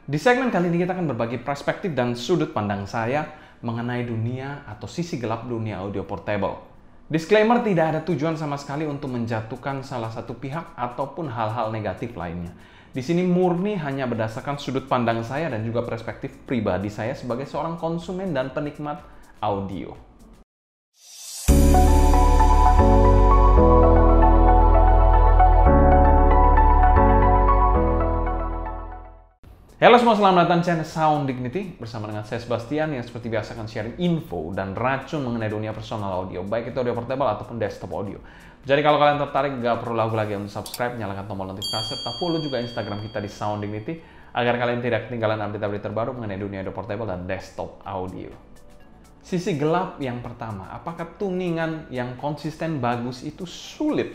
Di segmen kali ini kita akan berbagi perspektif dan sudut pandang saya mengenai dunia atau sisi gelap dunia audio portable. Disclaimer, tidak ada tujuan sama sekali untuk menjatuhkan salah satu pihak ataupun hal-hal negatif lainnya. Di sini murni hanya berdasarkan sudut pandang saya dan juga perspektif pribadi saya sebagai seorang konsumen dan penikmat audio. Halo semua, selamat datang di channel Sound Dignity bersama dengan saya Sebastian yang seperti biasa akan sharing info dan racun mengenai dunia personal audio, baik itu audio portable ataupun desktop audio. Jadi kalau kalian tertarik, gak perlu ragu lagi untuk subscribe, nyalakan tombol notifikasi, serta follow juga Instagram kita di Sound Dignity agar kalian tidak ketinggalan update-update terbaru mengenai dunia audio portable dan desktop audio. Sisi gelap yang pertama, apakah tuningan yang konsisten bagus itu sulit?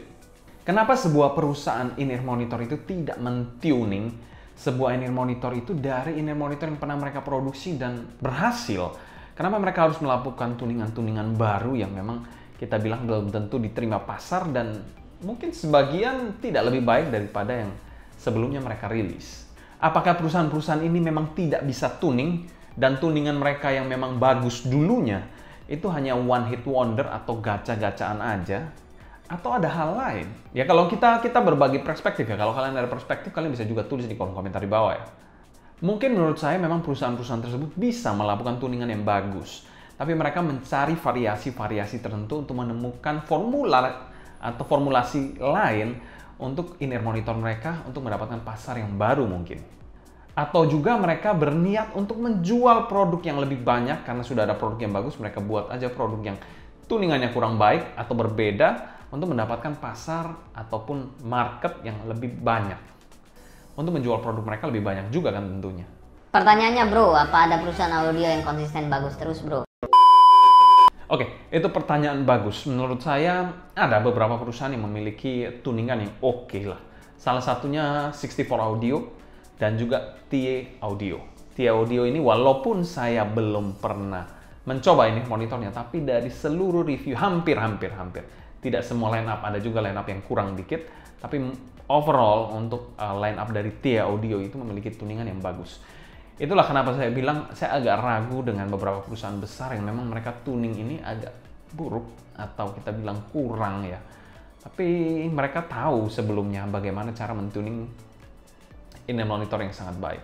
Kenapa sebuah perusahaan in-ear monitor itu tidak men-tuning sebuah in-ear monitor itu dari in-ear monitor yang pernah mereka produksi dan berhasil? Kenapa mereka harus melakukan tuningan-tuningan baru yang memang kita bilang belum tentu diterima pasar dan mungkin sebagian tidak lebih baik daripada yang sebelumnya mereka rilis? Apakah perusahaan-perusahaan ini memang tidak bisa tuning dan tuningan mereka yang memang bagus dulunya itu hanya one hit wonder atau gacha-gacaan aja? Atau ada hal lain? Ya kalau kita berbagi perspektif ya. Kalau kalian ada perspektif, kalian bisa juga tulis di kolom komentar di bawah ya. Mungkin menurut saya memang perusahaan-perusahaan tersebut bisa melakukan tuningan yang bagus. Tapi mereka mencari variasi-variasi tertentu untuk menemukan formula atau formulasi lain untuk in-ear monitor mereka untuk mendapatkan pasar yang baru mungkin. Atau juga mereka berniat untuk menjual produk yang lebih banyak karena sudah ada produk yang bagus, mereka buat aja produk yang tuningannya kurang baik atau berbeda untuk mendapatkan pasar ataupun market yang lebih banyak. Untuk menjual produk mereka lebih banyak juga kan tentunya. Pertanyaannya bro, apa ada perusahaan audio yang konsisten bagus terus bro? Oke, itu pertanyaan bagus. Menurut saya ada beberapa perusahaan yang memiliki tuningan yang oke lah. Salah satunya 64 Audio dan juga TIE Audio. TIE Audio ini walaupun saya belum pernah mencoba ini monitornya, tapi dari seluruh review hampir tidak semua line up, ada juga line up yang kurang dikit, tapi overall untuk line up dari TIE Audio itu memiliki tuningan yang bagus. Itulah kenapa saya bilang saya agak ragu dengan beberapa perusahaan besar yang memang mereka tuning ini agak buruk atau kita bilang kurang ya. Tapi mereka tahu sebelumnya bagaimana cara mentuning in-ear monitor yang sangat baik.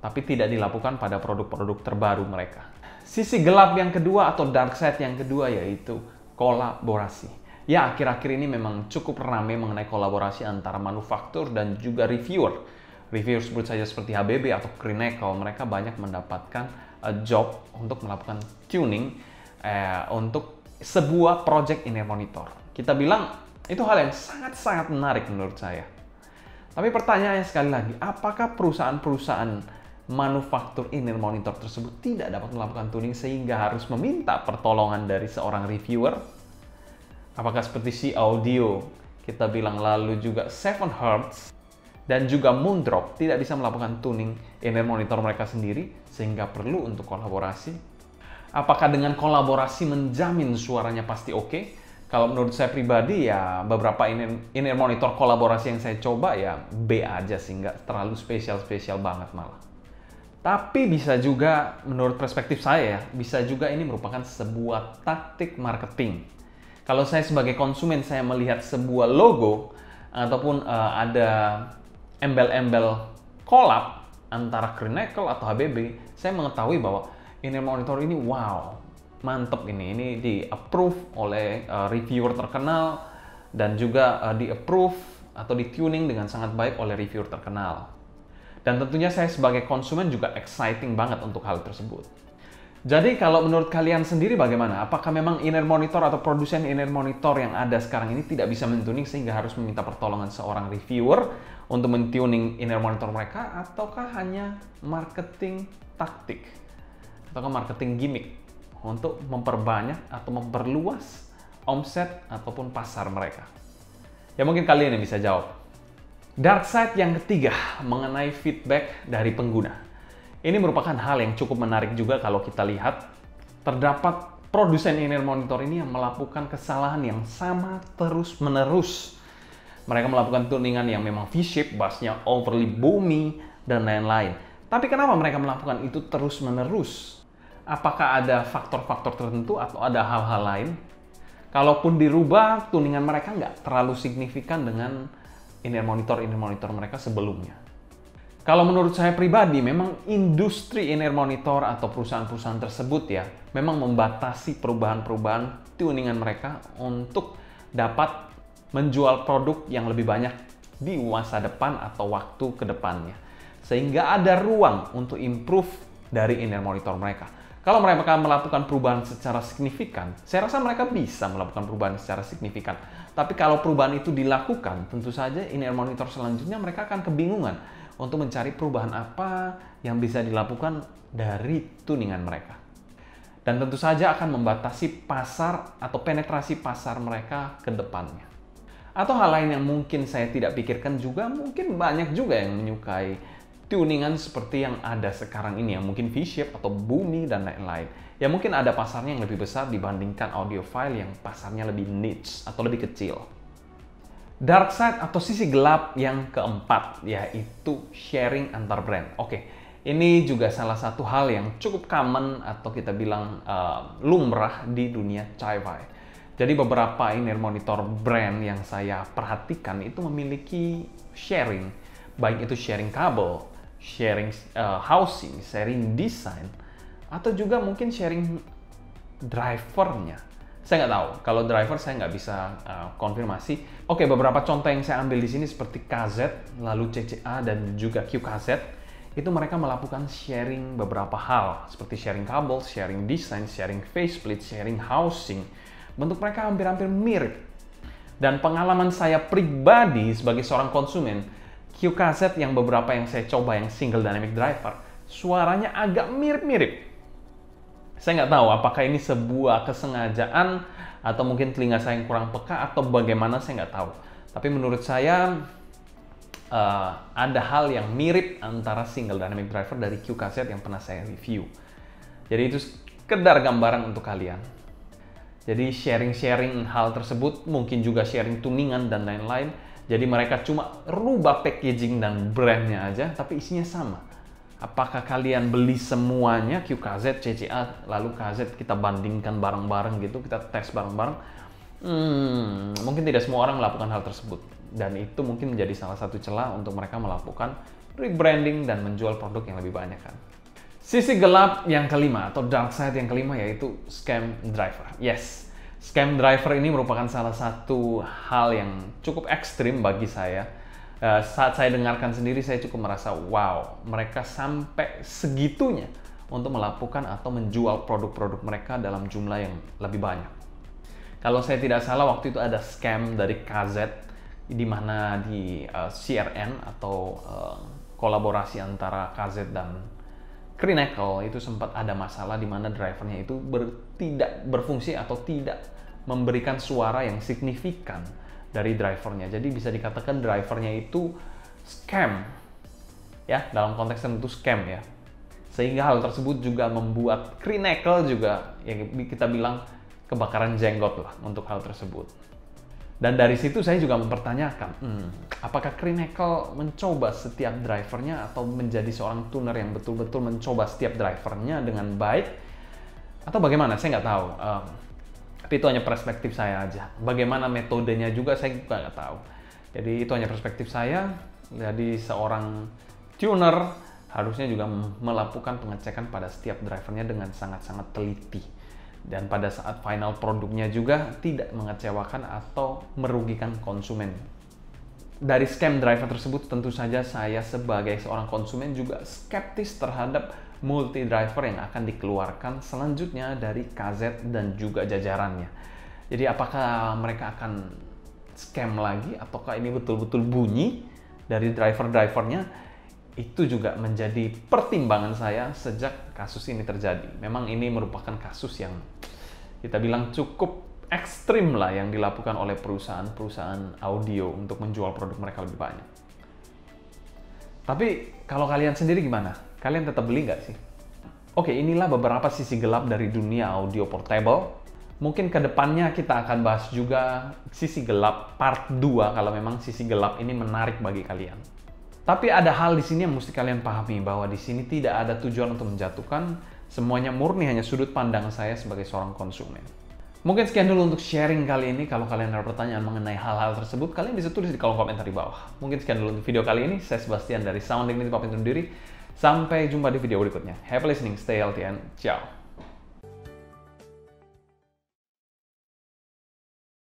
Tapi tidak dilakukan pada produk-produk terbaru mereka. Sisi gelap yang kedua atau dark side yang kedua yaitu kolaborasi. Ya, akhir-akhir ini memang cukup ramai mengenai kolaborasi antara manufaktur dan juga reviewer. Reviewer sebut saja seperti HBB atau Crinacle, mereka banyak mendapatkan job untuk melakukan tuning untuk sebuah project in-ear monitor. Kita bilang itu hal yang sangat-sangat menarik menurut saya. Tapi pertanyaannya sekali lagi, apakah perusahaan-perusahaan manufaktur in-ear monitor tersebut tidak dapat melakukan tuning sehingga harus meminta pertolongan dari seorang reviewer? Apakah seperti si Audio, kita bilang, lalu juga 7Hz dan juga Moondrop tidak bisa melakukan tuning in-ear monitor mereka sendiri sehingga perlu untuk kolaborasi? Apakah dengan kolaborasi menjamin suaranya pasti oke? Kalau menurut saya pribadi ya beberapa in-ear monitor kolaborasi yang saya coba ya B aja sih, nggak terlalu spesial banget malah. Tapi bisa juga, menurut perspektif saya ya, bisa juga ini merupakan sebuah taktik marketing. Kalau saya sebagai konsumen, saya melihat sebuah logo ataupun ada embel-embel collab antara Crinacle atau HBB, saya mengetahui bahwa in-ear monitor ini wow, mantep ini di-approve oleh reviewer terkenal dan juga di-approve atau di-tuning dengan sangat baik oleh reviewer terkenal. Dan tentunya saya sebagai konsumen juga exciting banget untuk hal tersebut. Jadi kalau menurut kalian sendiri bagaimana? Apakah memang in-ear monitor atau produsen in-ear monitor yang ada sekarang ini tidak bisa mentuning sehingga harus meminta pertolongan seorang reviewer untuk mentuning in-ear monitor mereka? Ataukah hanya marketing taktik? Ataukah marketing gimmick untuk memperbanyak atau memperluas omset ataupun pasar mereka? Ya mungkin kalian yang bisa jawab. Dark side yang ketiga mengenai feedback dari pengguna. Ini merupakan hal yang cukup menarik juga kalau kita lihat. Terdapat produsen in-ear monitor ini yang melakukan kesalahan yang sama terus-menerus. Mereka melakukan tuningan yang memang V-shape, bassnya overly boomy, dan lain-lain. Tapi kenapa mereka melakukan itu terus-menerus? Apakah ada faktor-faktor tertentu atau ada hal-hal lain? Kalaupun dirubah, tuningan mereka nggak terlalu signifikan dengan in-ear monitor mereka sebelumnya. Kalau menurut saya pribadi, memang industri in-ear monitor atau perusahaan-perusahaan tersebut ya, memang membatasi perubahan-perubahan tuningan mereka untuk dapat menjual produk yang lebih banyak di masa depan atau waktu ke depannya. Sehingga ada ruang untuk improve dari in-ear monitor mereka. Kalau mereka melakukan perubahan secara signifikan, saya rasa mereka bisa melakukan perubahan secara signifikan. Tapi kalau perubahan itu dilakukan, tentu saja in-ear monitor selanjutnya mereka akan kebingungan untuk mencari perubahan apa yang bisa dilakukan dari tuningan mereka. Dan tentu saja akan membatasi pasar atau penetrasi pasar mereka ke depannya. Atau hal lain yang mungkin saya tidak pikirkan juga, mungkin banyak juga yang menyukai tuningan seperti yang ada sekarang ini, yang mungkin V-shape atau bumi dan lain-lain. Ya mungkin ada pasarnya yang lebih besar dibandingkan audiophile yang pasarnya lebih niche atau lebih kecil. Dark side atau sisi gelap yang keempat, yaitu sharing antar brand. Oke, ini juga salah satu hal yang cukup common atau kita bilang lumrah di dunia Chi-Fi. Jadi beberapa in-ear monitor brand yang saya perhatikan itu memiliki sharing, baik itu sharing kabel, sharing housing, sharing design, atau juga mungkin sharing drivernya. Saya nggak tahu, kalau driver saya nggak bisa konfirmasi. Oke, beberapa contoh yang saya ambil di sini seperti KZ, lalu CCA, dan juga QKZ, itu mereka melakukan sharing beberapa hal, seperti sharing kabel, sharing design, sharing faceplate, sharing housing. Bentuk mereka hampir-hampir mirip. Dan pengalaman saya pribadi sebagai seorang konsumen, QKZ yang beberapa yang saya coba yang single dynamic driver, suaranya agak mirip-mirip. Saya nggak tahu apakah ini sebuah kesengajaan atau mungkin telinga saya yang kurang peka atau bagaimana, saya nggak tahu. Tapi menurut saya ada hal yang mirip antara single dynamic driver dari QKZ yang pernah saya review. Jadi itu sekedar gambaran untuk kalian. Jadi sharing-sharing hal tersebut, mungkin juga sharing tuningan dan lain-lain. Jadi mereka cuma rubah packaging dan brandnya aja, tapi isinya sama. Apakah kalian beli semuanya QKZ, CCA, lalu KZ kita bandingkan bareng-bareng gitu, kita tes bareng-bareng? Mungkin tidak semua orang melakukan hal tersebut. Dan itu mungkin menjadi salah satu celah untuk mereka melakukan rebranding dan menjual produk yang lebih banyak kan. Sisi gelap yang kelima atau dark side yang kelima yaitu scam driver. Yes, scam driver ini merupakan salah satu hal yang cukup ekstrim bagi saya. Saat saya dengarkan sendiri, saya cukup merasa wow, mereka sampai segitunya untuk melakukan atau menjual produk-produk mereka dalam jumlah yang lebih banyak. Kalau saya tidak salah, waktu itu ada scam dari KZ, di mana di CRN atau kolaborasi antara KZ dan Crinacle itu sempat ada masalah di mana drivernya itu tidak berfungsi atau tidak memberikan suara yang signifikan dari drivernya. Jadi bisa dikatakan drivernya itu scam, ya, dalam konteks tertentu scam ya. Sehingga hal tersebut juga membuat Crinacle juga yang kita bilang kebakaran jenggot lah untuk hal tersebut. Dan dari situ saya juga mempertanyakan, apakah Crinacle mencoba setiap drivernya atau menjadi seorang tuner yang betul-betul mencoba setiap drivernya dengan baik? Atau bagaimana? Saya nggak tahu. Tapi itu hanya perspektif saya aja. Bagaimana metodenya juga saya juga nggak tahu. Jadi itu hanya perspektif saya. Jadi seorang tuner harusnya juga melakukan pengecekan pada setiap drivernya dengan sangat-sangat teliti. Dan pada saat final produknya juga tidak mengecewakan atau merugikan konsumen. Dari scam driver tersebut tentu saja saya sebagai seorang konsumen juga skeptis terhadap multi driver yang akan dikeluarkan selanjutnya dari KZ dan juga jajarannya. Jadi apakah mereka akan scam lagi ataukah ini betul-betul bunyi dari driver-drivernya? Itu juga menjadi pertimbangan saya sejak kasus ini terjadi. Memang ini merupakan kasus yang kita bilang cukup ekstrim lah yang dilakukan oleh perusahaan-perusahaan audio untuk menjual produk mereka lebih banyak. Tapi kalau kalian sendiri gimana? Kalian tetap beli nggak sih? Oke, inilah beberapa sisi gelap dari dunia audio portable. Mungkin kedepannya kita akan bahas juga sisi gelap part 2 kalau memang sisi gelap ini menarik bagi kalian. Tapi ada hal di sini yang mesti kalian pahami, bahwa di sini tidak ada tujuan untuk menjatuhkan, semuanya murni hanya sudut pandang saya sebagai seorang konsumen. Mungkin sekian dulu untuk sharing kali ini. Kalau kalian ada pertanyaan mengenai hal-hal tersebut, kalian bisa tulis di kolom komentar di bawah. Mungkin sekian dulu untuk video kali ini. Saya Sebastian dari Sound Dignity pamit undur diri. Sampai jumpa di video berikutnya. Happy listening, stay healthy, and ciao.